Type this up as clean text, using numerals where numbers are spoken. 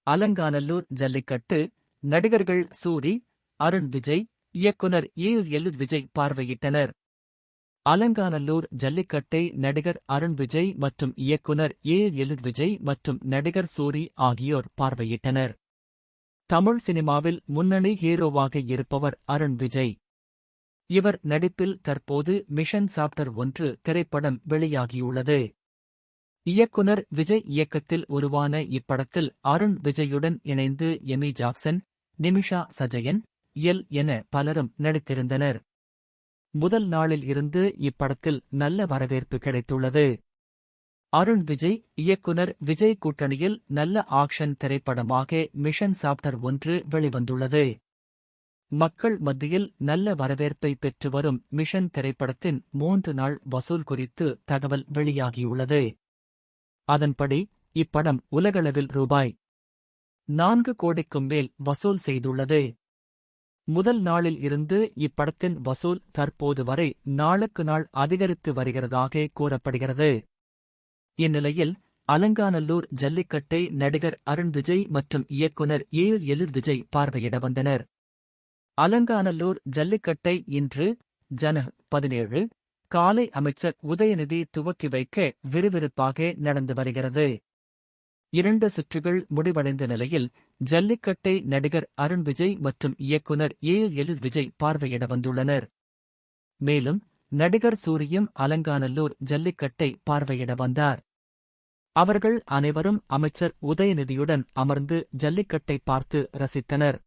அலங்காநல்லூர் ஜல்லிக்கட்டு நடிகர்கள் சூரி, அருண் விஜய், இயக்குனர் எல் விஜய் பார்வையிட்டனர். அலங்காநல்லூர் ஜல்லிக்கட்டை நடிகர் அருண் விஜய் மற்றும் இயக்குனர் எல் விஜய் மற்றும் நடிகர் சூரி ஆகியோர் பார்வையிட்டனர். தமிழ் சினிமாவில் முன்னணி ஹீரோவாக இருப்பவர் அருண் விஜய். இவர் நடிப்பில் தற்போது மிஷன் சாப்டர் 1 திரைப்படம் வெளியாகியுள்ளது. இயக்குனர் விஜய் இயக்கத்தில் உருவான இப்படத்தில் அருண் விஜயுடன் இணைந்து எமி ஜாக்சன், நிமிஷா சஜயன், என பலரும் நடித்திருந்தனர். முதல் நாளில் இருந்து இப்படத்தில் நல்ல வரவேற்பு கிடைத்துள்ளது. அருண் விஜய் இயக்குனர் விஜய் கூட்டணியில் நல்ல ஆக்ஷன் திரைப்படமாக மிஷன் சாப்டர் 1 வெளிவந்துள்ளது. மக்கள் மத்தியில் நல்ல வரவேற்பை பெற்று வரும் மிஷன் திரைப்படத்தின் 3 நாள் வசூல் குறித்து தகவல் வெளியாகியுள்ளது. அதன்படி இப்படம் உலகளவில் ரூபாய் 4 கோடிக்கும் மேல் வசூல் செய்துள்ளது. முதல் நாளில் இருந்து இப்படத்தின் வசூல் தற்போது வரை நாளுக்கு நாள் அதிகரித்து வருகிறதாக கூறப்படுகிறது. இந்நிலையில் அலங்காநல்லூர் ஜல்லிக்கட்டை நடிகர் அருண் விஜய் மற்றும் இயக்குனர் எல் விஜய் பார்வையிட வந்தனர். அலங்காநல்லூர் ஜல்லிக்கட்டை இன்று ஜன 17 காலை அமைச்சர் உதயநிதி துவக்கி வைக்க விறுவிறுப்பாக நடந்து வருகிறது. 2 சுற்றுகள் முடிவடைந்த நிலையில் ஜல்லிக்கட்டை நடிகர் அருண் விஜய் மற்றும் இயக்குனர் எல் விஜய் பார்வையிட வந்துள்ளனர். மேலும் நடிகர் சூரியும் அலங்காநல்லூர் ஜல்லிக்கட்டை பார்வையிட வந்தார். அவர்கள் அனைவரும் அமைச்சர் உதயநிதியுடன் அமர்ந்து ஜல்லிக்கட்டை பார்த்து ரசித்தனர்.